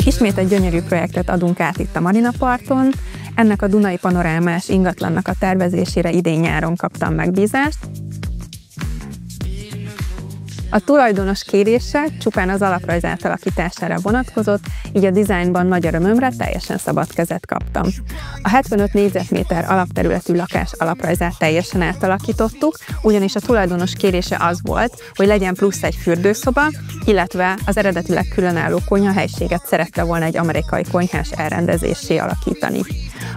Ismét egy gyönyörű projektet adunk át itt a Marina parton. Ennek a Dunai panorámás ingatlannak a tervezésére idén-nyáron kaptam megbízást. A tulajdonos kérése csupán az alaprajz átalakítására vonatkozott, így a dizájnban nagy örömömre teljesen szabad kezet kaptam. A 75 négyzetméter alapterületű lakás alaprajzát teljesen átalakítottuk, ugyanis a tulajdonos kérése az volt, hogy legyen plusz egy fürdőszoba, illetve az eredetileg különálló konyhahelységet szerette volna egy amerikai konyhás elrendezéssé alakítani.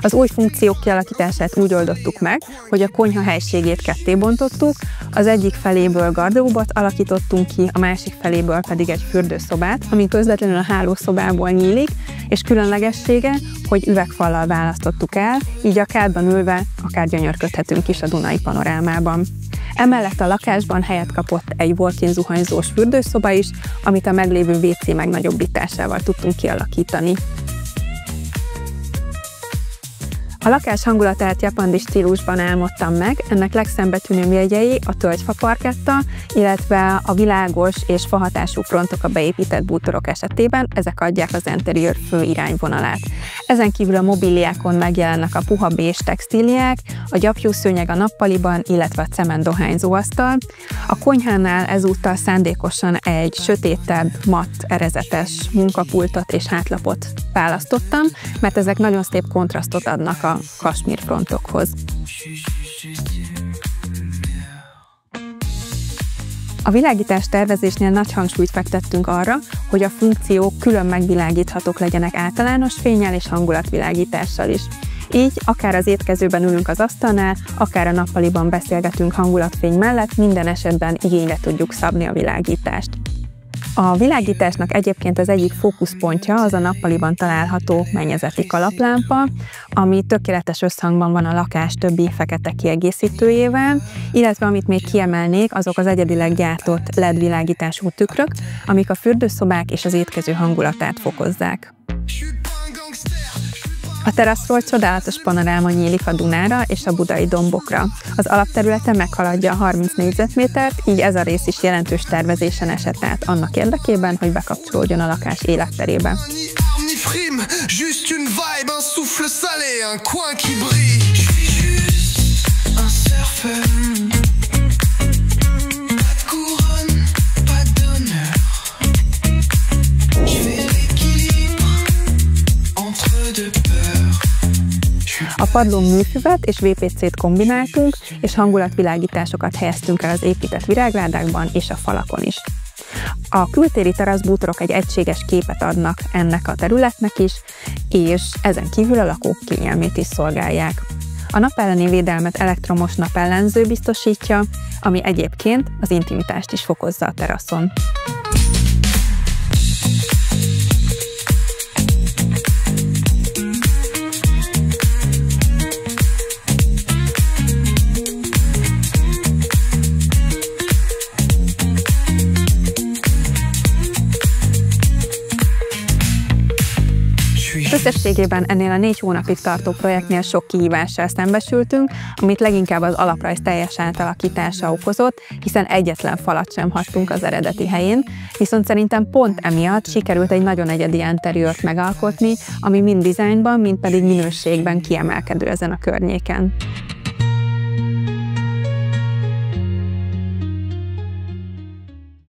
Az új funkciók kialakítását úgy oldottuk meg, hogy a konyha helységét ketté bontottuk, az egyik feléből garderobot alakítottunk ki, a másik feléből pedig egy fürdőszobát, ami közvetlenül a hálószobából nyílik, és különlegessége, hogy üvegfallal választottuk el, így a kádban ülve akár gyönyörködhetünk is a Dunai panorámában. Emellett a lakásban helyet kapott egy walk-in zuhanyzós fürdőszoba is, amit a meglévő WC megnagyobbításával tudtunk kialakítani. A lakás hangulatát japandi stílusban álmodtam meg, ennek legszembetűnőbb jegyei a tölgyfa parketta, illetve a világos és fahatású frontok a beépített bútorok esetében, ezek adják az interiőr fő irányvonalát. Ezen kívül a mobiliákon megjelennek a puha bés textíliák, a gyapjúszőnyeg a nappaliban, illetve a cement dohányzóasztal. A konyhánál ezúttal szándékosan egy sötétebb, matt, erezetes munkapultot és hátlapot választottam, mert ezek nagyon szép kontrasztot adnak a kasmír frontokhoz. A világítás tervezésnél nagy hangsúlyt fektettünk arra, hogy a funkciók külön megvilágíthatók legyenek általános fénnyel és hangulatvilágítással is. Így akár az étkezőben ülünk az asztalnál, akár a nappaliban beszélgetünk hangulatfény mellett, minden esetben igényre tudjuk szabni a világítást. A világításnak egyébként az egyik fókuszpontja az a nappaliban található mennyezeti kalaplámpa, ami tökéletes összhangban van a lakás többi fekete kiegészítőjével, illetve amit még kiemelnék, azok az egyedileg gyártott LED világítású tükrök, amik a fürdőszobák és az étkező hangulatát fokozzák. A teraszról csodálatos panoráma nyílik a Dunára és a budai dombokra. Az alapterülete meghaladja a 30 négyzetmétert, így ez a rész is jelentős tervezésen esett át annak érdekében, hogy bekapcsolódjon a lakás életterébe. A padlón műfüvet és VPC-t kombináltunk, és hangulatvilágításokat helyeztünk el az épített virágládákban és a falakon is. A kültéri teraszbútorok egy egységes képet adnak ennek a területnek is, és ezen kívül a lakók kényelmét is szolgálják. A napelleni védelmet elektromos napellenző biztosítja, ami egyébként az intimitást is fokozza a teraszon. Összességében ennél a 4 hónapig tartó projektnél sok kihívással szembesültünk, amit leginkább az alaprajz teljes átalakítása okozott, hiszen egyetlen falat sem hagytunk az eredeti helyén, viszont szerintem pont emiatt sikerült egy nagyon egyedi interiőrt megalkotni, ami mind dizájnban, mind pedig minőségben kiemelkedő ezen a környéken.